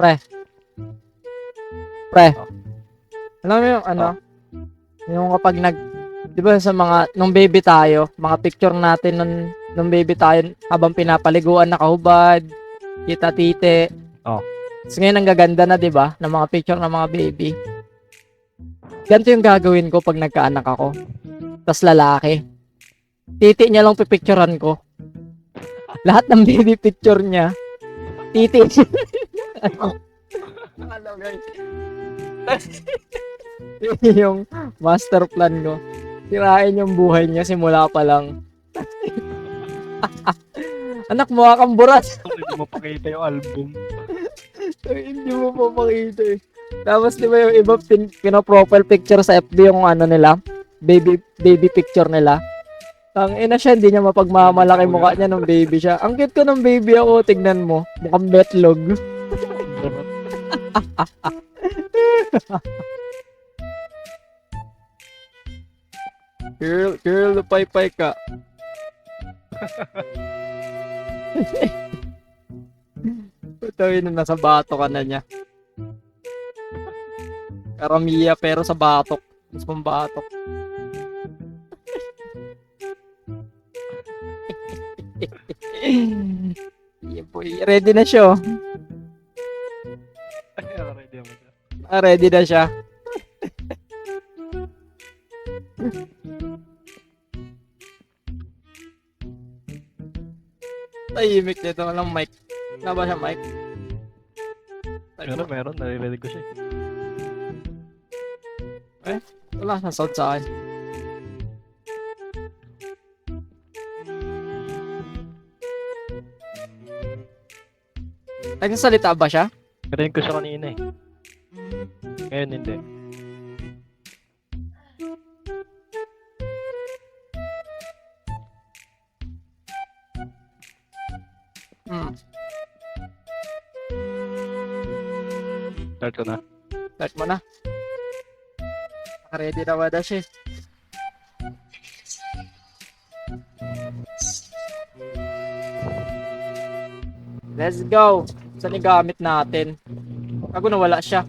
Pre. Pre. Alam mo yung ano? Yung kapag di ba sa mga, nung baby tayo, mga picture natin nung baby tayo, habang pinapaliguan, nakahubad, kita tite. Oh. So ngayon ang gaganda na, di ba? Ng mga picture ng mga baby. Ganito yung gagawin ko pag nagkaanak ako. Tas lalaki. Titi niya lang pipicturean ko. Lahat ng baby picture niya. Titi. Alam guys. Yung master plan ko. Sirain yung buhay niya simula pa lang. Anak, mukha kang burat. Hindi mo pakita yung album. Hindi mo pa makita eh. Tapos di ba yung iba pino-profile picture sa FB yung ano nila, baby picture nila. Ang ina siya, hindi niya mapagmamalaki mukha niya nung baby siya. Ang cute ko nung baby ako, tignan mo. Mukhang betlog. Girl, pay ka. Tawin na nasa bato ka na niya. Karamiya pero sa batok. Mas pang batok. Yeah, boy. Ready na siya. Ready na siya. Tahimik nito. Walang mic. Wala ba siya mic? Meron. Naririnig ko siya. Wala sa sound sa akin. Nagsasalita ba siya? Narinig ko siya kanina eh. Ngayon hindi. Start ko na. Start mo na. Ready na ba na siya? Let's go! Saan yung gamit natin? Ako nawala siya.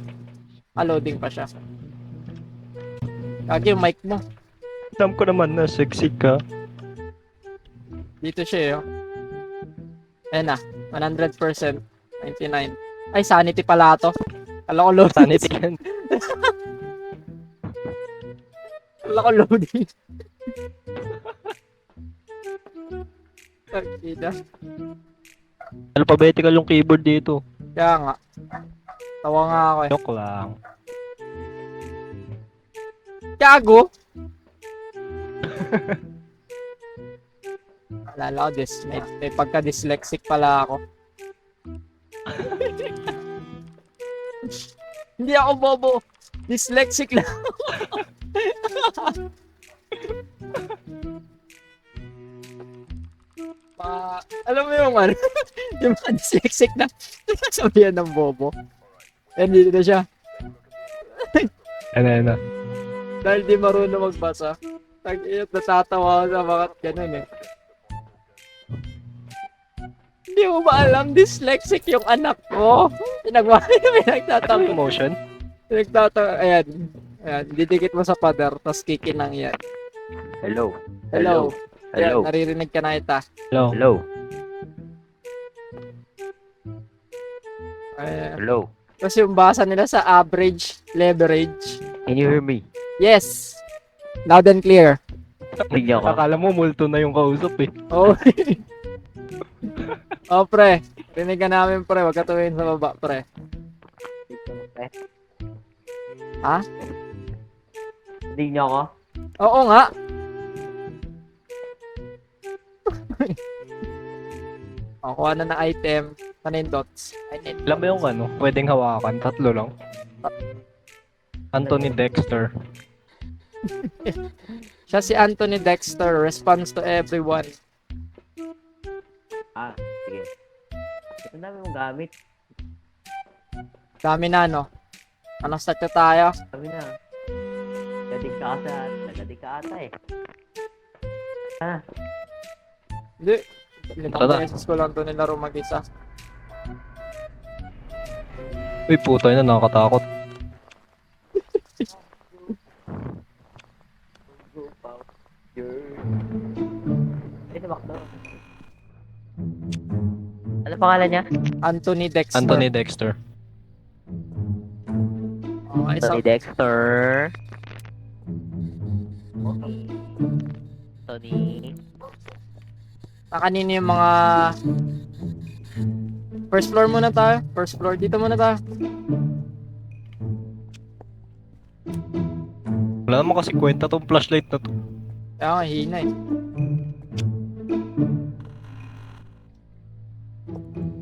Loading pa siya. Kagi yung mic mo. Alam ko naman na sexy ka. Dito siya eh. Oh. Ayan na. 100%. 99. Ay, sanity pala to. Kala ko loading. Sanity yan. Kala ko loading. Pagkita. Alphabetical yung keyboard dito. Kaya nga. Tawa nga ako eh. Joke lang. Gago! Alala ko, may pagka-dyslexic pala ako. Hindi ako bobo. Dyslexic lang. Alam mo yung ano? Yung mga dyslexic na sabihan ng bobo. And dito na siya. Ano. Dahil di marunong magbasa. Tag-iyot, natatawa ako sa mga ganun eh. Hindi mo ba alam, dyslexic yung anak ko? Pinagtatanong. Emotion? Ayan. Ayan, didikit mo sa pader, tapos kikinang yan. Hello. Hello. Ayan, Hello. naririnig ka na ita. Hello. Hello. Ayan. Hello. Tapos yung basa nila sa average, leverage. Can you hear me? Yes! Loud and clear. Tignan ko. Akala mo multo na yung kausap eh. Oh. Oh, pre. Rinig ka namin, pre. Huwag ka tumingin sa baba, pre. Ha? Tignan ko. Oo nga. O, kuha na ng item. Sana yung dots. Alam mo yung ano, pwedeng hawakan. 3 lang. Anthony Dexter. Siya si Anthony Dexter. Responds to everyone. Ah, sige. Ang dami mong gamit. Dami na, no? Anong start na tayo? Sabi na. Nagadik ka ata eh. Hindi. Limang Tara. beses ko lang ito nilaro mag-isa. Uy, puto na, nakakatakot. Ay, tumakbo. Ano pangalan niya? Anthony Dexter. Anthony Dexter. Okay, so, Tony Dexter. Tony. kanino yung mga... First floor muna tayo. First floor. Dito muna tayo. Wala naman kasi kwenta tong flashlight na to. Kaya nga, hina eh.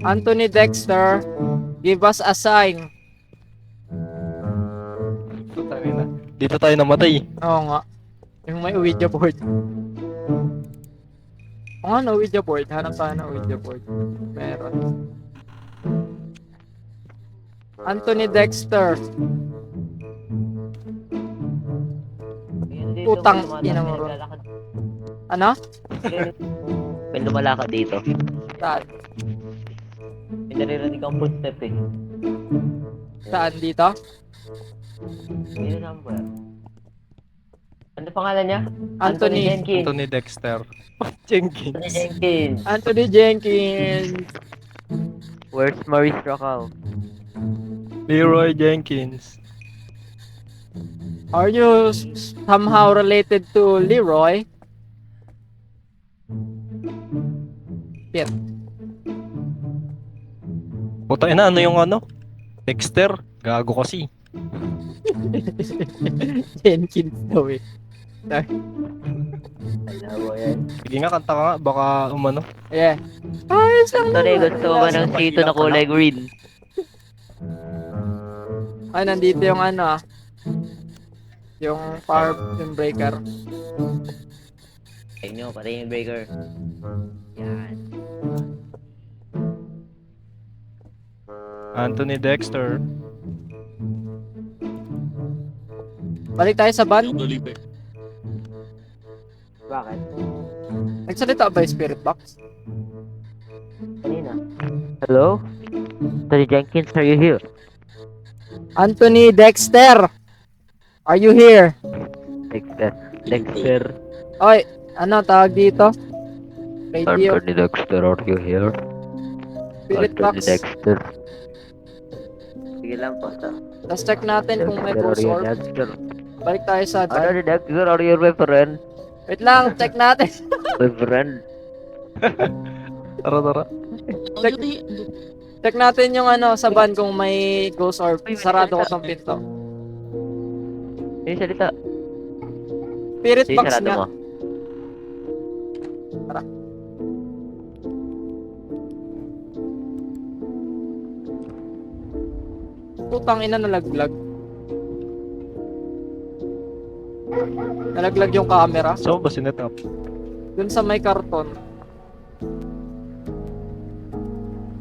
Anthony Dexter, give us a sign. Putangin na. Dito tayo namatay. Oo nga. Yung may Ouija board. Oo nga, no Ouija board. Hanap tayo ng Ouija board. Meron. Anthony Dexter. Putang ina mo, Ron. Ano? May lumalakad dito. Saan? May naririnig ang footstep eh. Saan dito? May number. Ano pangalan niya? Anthony. Jenkins. Anthony Dexter. Anthony Jenkins. Jenkins. Anthony Jenkins. Where's Maurice Rockow? Leroy Jenkins. Are you somehow related to Leroy? Pit. Puta na, ano yung ano? Dexter? Gago kasi. Jenkins daw eh. Alam mo yan. Sige nga, kanta ka nga. Baka umano. Yeah. Ay, isang Tony, gusto mo ba ng sito na kulay green? Ay, nandito yung ano ah. Yung power, yung breaker. Ayun nyo, pati yung breaker. Yan. Anthony Dexter. Balik tayo sa van. Bakit? Nagsalita ba yung spirit box? Kanina. Hello? Tony Jenkins, are you here? Anthony Dexter! Are you here? Dexter. Dexter. Oy, ano tawag dito? Radio, Anthony Dexter, are you here? spirit box. Dexter. Sige lang po. Tapos check natin kung may ghost orb. Dexter. Balik tayo sa van. Anthony Dexter, are you my friend? Wait lang, check natin. My friend. Tara, tara. check, check natin yung ano sa van kung may ghost orb. Sarado ko tong pinto. Yung salita. Spirit Sige, box sarado nga. mo. Putang ina, nalaglag. Nalaglag yung camera. So ba sinet up? Dun sa may karton.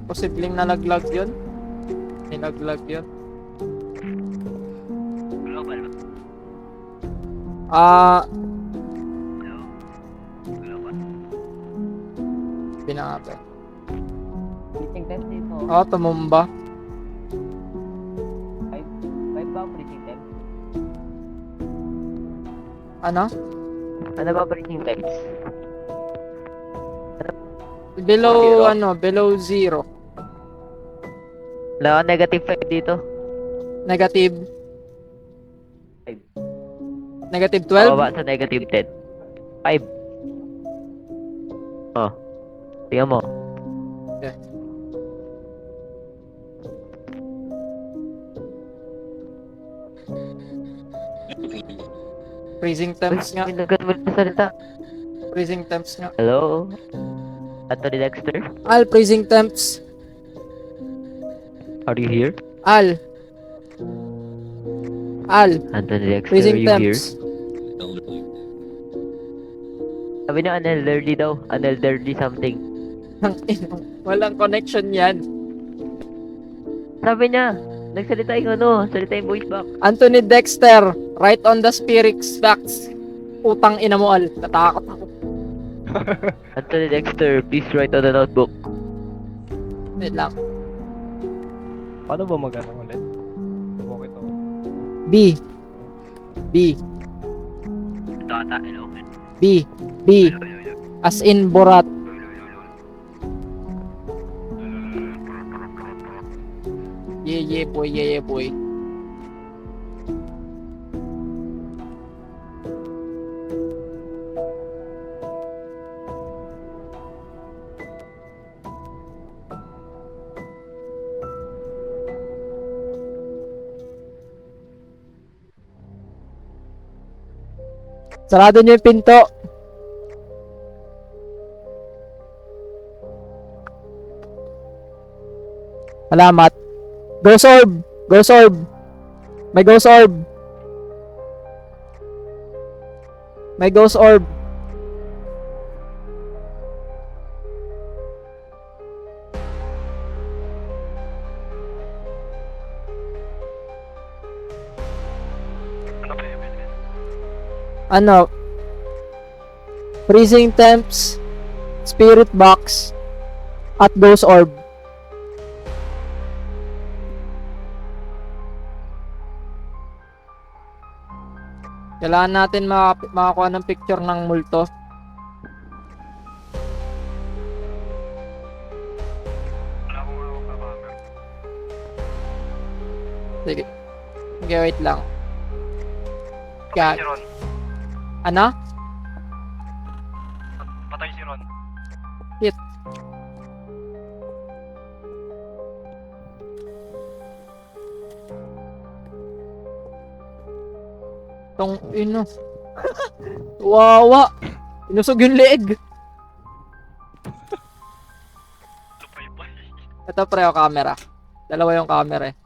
Posibleng nalaglag yun. Nilaglag yun. Pinaka. Breathing time dito. Tumumba. 5 ba ang breathing time? Ano? Ano ba breathing time? Below, below 0. Wala ka negative 5 dito. Negative. Five. Negative 12? Pababa sa negative 10. 5. Oh. Tingnan mo. Okay. Freezing temps nga. Pinagat mo na salita. Freezing temps nga. Hello? Anthony Dexter? Al, freezing temps. Are you here? Al. Al, Anthony Dexter, freezing are you here? temps. Sabi niya unelderly daw. Unelderly something. Walang connection yan. Sabi niya, nagsalita yung salita yung voice box. Anthony Dexter, write on the spirit's box. Putang ina mo, Al. Natakot ako. Anthony Dexter, please write on the notebook. Wait lang. Paano ba mag-ano ulit? Okay to. B. B. Ito ata, hello. B. B. As in Borat. Yeah, boy. Yeah, boy. Sarado niyo yung pinto. Salamat. Ghost orb. Ghost orb. May ghost orb. May ghost orb. Ano? Freezing temps, spirit box, at ghost orb. Kailangan natin makakuha ng picture ng multo. Sige. Okay, wait lang. Gag. Ano? Patay si Ron. Hit. Tong ino. Wawa. Inusog yung leeg. Ito pre yung camera. Dalawa yung camera eh.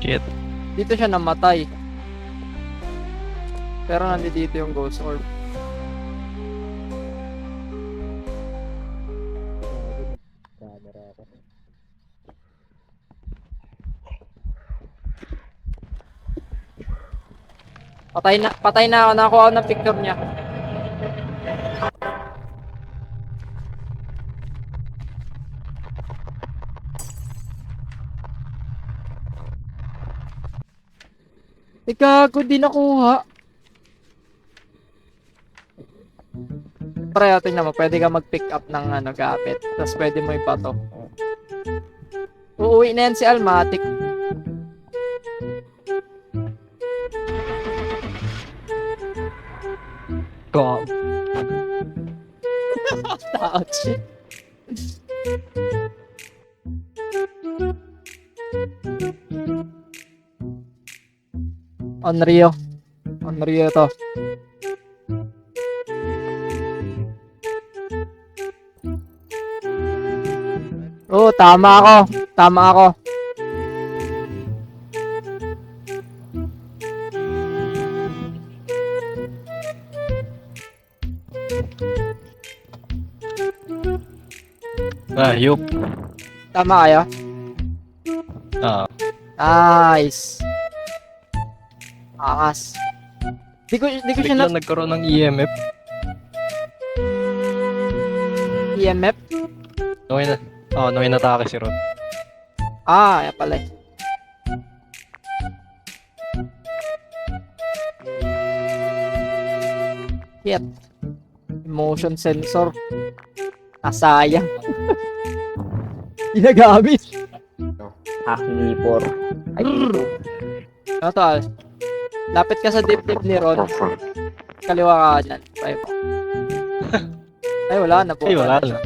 Shit. Dito siya namatay. Pero nandito yung ghost orb. Patay na ako, nakuha ako ng picture niya. Ikaw, di nakuha. Pre, tingnan mo, pwede ka mag-pick up ng gamit. Tapos pwede mo ipato. Uuwi na yan si Almatic. God. Ouch. Onryo to. Oh, tama ako. Yup. Tama kayo? Ah. Nice. Angas. Di ko siya Biglang nagkaroon ng EMF. EMF? Nung inatake si Ron. Ah, yan pala. Shit. Motion sensor. Nasayang. Ginagamit. Hacknipor. Ay, Ano to, Al? Lapit ka sa dip-dip ni Ron. Kaliwa ka dyan. Try mo. Ay, wala na po. Ay, wala na.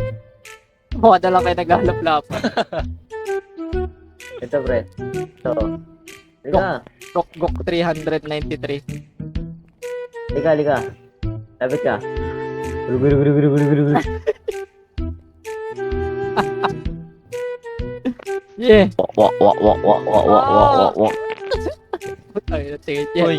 Mukha na lang kayo naglalap-lapan. ito pre. Ito. Liga. Gok 393. Liga. Lapit ka. Gulu. Yeah. Wak. Ay, natingit yan. Uy.